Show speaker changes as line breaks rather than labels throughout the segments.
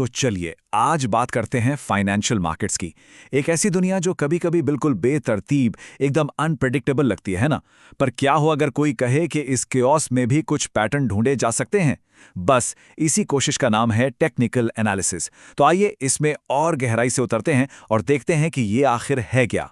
तो चलिए आज बात करते हैं फाइनेंशियल मार्केट्स की। एक ऐसी दुनिया जो कभी-कभी बिल्कुल बेतरतीब, एकदम अनप्रेडिक्टेबल लगती है ना? पर क्या हो अगर कोई कहे कि इस केओस में भी कुछ पैटर्न ढूंढे जा सकते हैं? बस इसी कोशिश का नाम है टेक्निकल एनालिसिस। तो आइए इसमें और गहराई से उतरते हैं और देखते हैं कि ये आखिर है क्या।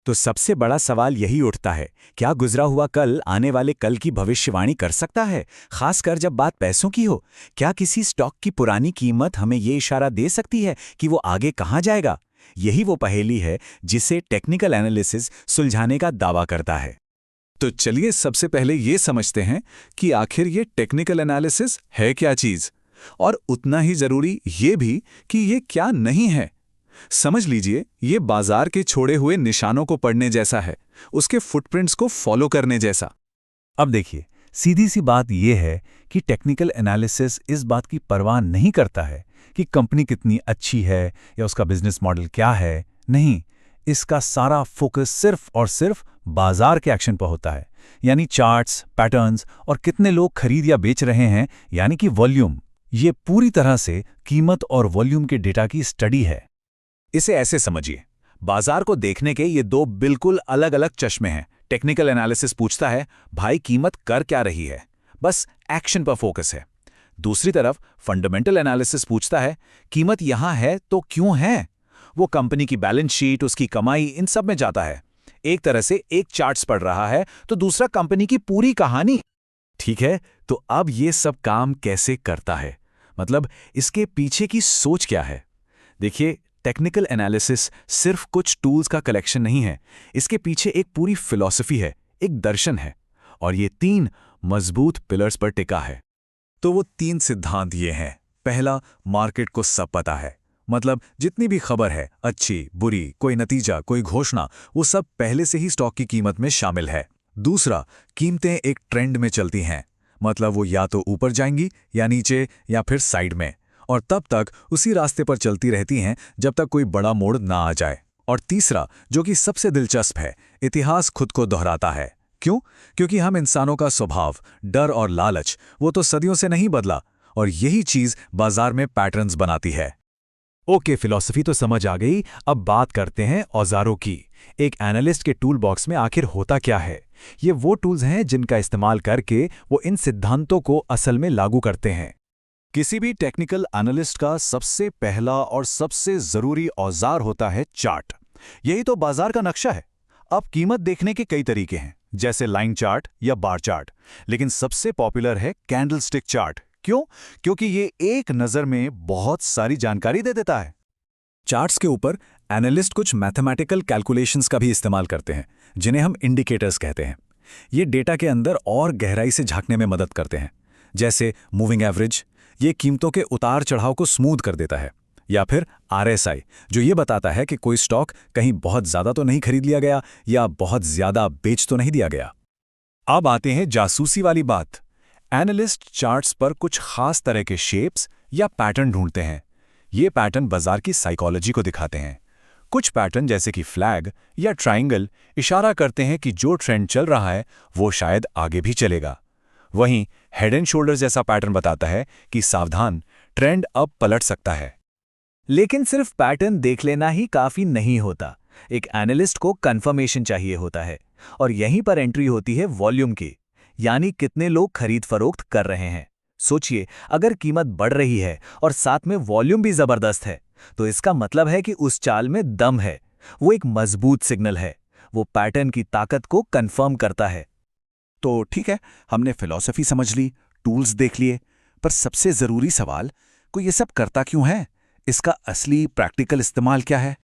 तो सबसे बड़ा सवाल यही उठता है, क्या गुजरा हुआ कल आने वाले कल की भविष्यवाणी कर सकता है, खासकर जब बात पैसों की हो? क्या किसी स्टॉक की पुरानी कीमत हमें ये इशारा दे सकती है कि वो आगे कहाँ जाएगा? यही वो पहेली है जिसे टेक्निकल एनालिसिस सुलझाने का दावा करता है।
तो चलिए सबसे पहले ये समझते हैं कि आखिर ये टेक्निकल एनालिसिस है क्या चीज, और उतना ही जरूरी ये भी कि ये क्या नहीं है। समझ लीजिए, ये बाजार के छोड़े हुए निशानों को पढ़ने जैसा है, उसके फुटप्रिंट्स को फॉलो करने जैसा।
अब देखिए, सीधी सी बात यह है कि टेक्निकल एनालिसिस इस बात की परवाह नहीं करता है कि कंपनी कितनी अच्छी है या उसका बिजनेस मॉडल क्या है। नहीं, इसका सारा फोकस सिर्फ और सिर्फ बाजार के एक्शन पर होता है, यानी चार्ट्स, पैटर्न्स और कितने लोग खरीद या बेच रहे हैं, यानी कि वॉल्यूम। ये पूरी तरह से कीमत और वॉल्यूम के डेटा की स्टडी है।
इसे ऐसे समझिए, बाजार को देखने के ये दो बिल्कुल अलग अलग चश्मे हैं। टेक्निकल एनालिसिस पूछता है, भाई कीमत कर क्या रही है, बस एक्शन पर फोकस है। दूसरी तरफ फंडामेंटल एनालिसिस पूछता है, कीमत यहां है तो क्यों है। वो कंपनी की बैलेंस शीट, उसकी कमाई, इन सब में जाता है। एक तरह से एक चार्ट्स पढ़ रहा है तो दूसरा कंपनी की पूरी कहानी।
ठीक है, तो अब ये सब काम कैसे करता है, मतलब इसके पीछे की सोच क्या है? देखिए, टेक्निकल एनालिसिस सिर्फ कुछ टूल्स का कलेक्शन नहीं है। इसके पीछे एक पूरी फिलॉसफी है, एक दर्शन है, और ये 3 मजबूत पिलर्स पर टिका है।
तो वो 3 सिद्धांत ये हैं। पहला, मार्केट को सब पता है, मतलब जितनी भी खबर है, अच्छी बुरी, कोई नतीजा, कोई घोषणा, वो सब पहले से ही स्टॉक की कीमत में शामिल है। दूसरा, कीमतें एक ट्रेंड में चलती हैं, मतलब वो या तो ऊपर जाएंगी या नीचे या फिर साइड में, और तब तक उसी रास्ते पर चलती रहती हैं जब तक कोई बड़ा मोड़ ना आ जाए। और तीसरा, जो कि सबसे दिलचस्प है, इतिहास खुद को दोहराता है। क्यों? क्योंकि हम इंसानों का स्वभाव, डर और लालच, वो तो सदियों से नहीं बदला, और यही चीज बाजार में पैटर्न्स बनाती है।
ओके, फिलॉसफी तो समझ आ गई। अब बात करते हैं औजारों की। एक एनालिस्ट के टूल बॉक्स में आखिर होता क्या है? ये वो टूल्स हैं जिनका इस्तेमाल करके वो इन सिद्धांतों को असल में लागू करते हैं।
किसी भी टेक्निकल एनालिस्ट का सबसे पहला और सबसे जरूरी औजार होता है चार्ट। यही तो बाजार का नक्शा है। अब कीमत देखने के कई तरीके हैं, जैसे लाइन चार्ट या बार चार्ट, लेकिन सबसे पॉपुलर है कैंडलस्टिक चार्ट। क्यों? क्योंकि ये एक नज़र में बहुत सारी जानकारी दे देता है। चार्ट्स के ऊपर एनालिस्ट कुछ मैथमेटिकल कैलकुलेशंस का भी इस्तेमाल करते हैं, जिन्हें हम इंडिकेटर्स कहते हैं। ये डेटा के अंदर और गहराई से झांकने में मदद करते हैं, जैसे मूविंग एवरेज, ये कीमतों के उतार चढ़ाव को स्मूथ कर देता है, या फिर आरएसआई, जो ये बताता है कि कोई स्टॉक कहीं बहुत ज़्यादा तो नहीं खरीद लिया गया या बहुत ज़्यादा बेच तो नहीं दिया गया। अब आते हैं जासूसी वाली बात। एनालिस्ट चार्ट्स पर कुछ खास तरह के शेप्स या पैटर्न ढूंढते हैं। ये पैटर्न बाजार की साइकोलॉजी को दिखाते हैं। कुछ पैटर्न जैसे कि फ्लैग या ट्रायंगल इशारा करते हैं कि जो ट्रेंड चल रहा है वो शायद आगे भी चलेगा। वहीं हेड एंड शोल्डर जैसा पैटर्न बताता है कि सावधान, ट्रेंड अब पलट सकता है।
लेकिन सिर्फ पैटर्न देख लेना ही काफी नहीं होता। एक एनालिस्ट को कंफर्मेशन चाहिए होता है, और यहीं पर एंट्री होती है वॉल्यूम की, यानी कितने लोग खरीद फरोख्त कर रहे हैं। सोचिए, अगर कीमत बढ़ रही है और साथ में वॉल्यूम भी जबरदस्त है, तो इसका मतलब है कि उस चाल में दम है। वो एक मजबूत सिग्नल है। वो पैटर्न की ताकत को कंफर्म करता है।
तो ठीक है, हमने फिलॉसफी समझ ली, टूल्स देख लिए, पर सबसे जरूरी सवाल, को ये सब करता क्यों है? इसका असली प्रैक्टिकल इस्तेमाल क्या है?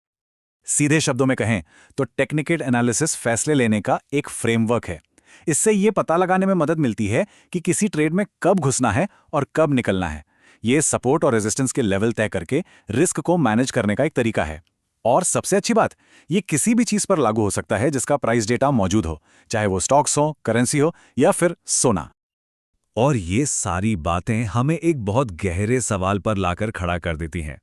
सीधे शब्दों में कहें तो टेक्निकल एनालिसिस फैसले लेने का एक फ्रेमवर्क है। इससे ये पता लगाने में मदद मिलती है कि किसी ट्रेड में कब घुसना है और कब निकलना है। ये सपोर्ट और रेजिस्टेंस के लेवल तय करके रिस्क को मैनेज करने का एक तरीका है। और सबसे अच्छी बात, ये किसी भी चीज पर लागू हो सकता है जिसका प्राइस डेटा मौजूद हो, चाहे वो स्टॉक्स हो, करेंसी हो या फिर सोना।
और ये सारी बातें हमें एक बहुत गहरे सवाल पर लाकर खड़ा कर देती हैं।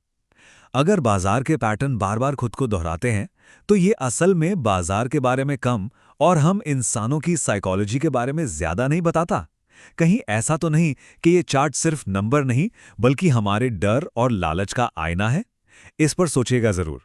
अगर बाजार के पैटर्न बार बार खुद को दोहराते हैं, तो ये असल में बाजार के बारे में कम और हम इंसानों की साइकोलॉजी के बारे में ज्यादा नहीं बताता? कहीं ऐसा तो नहीं कि ये चार्ट सिर्फ नंबर नहीं बल्कि हमारे डर और लालच का आईना है? इस पर सोचिएगा जरूर।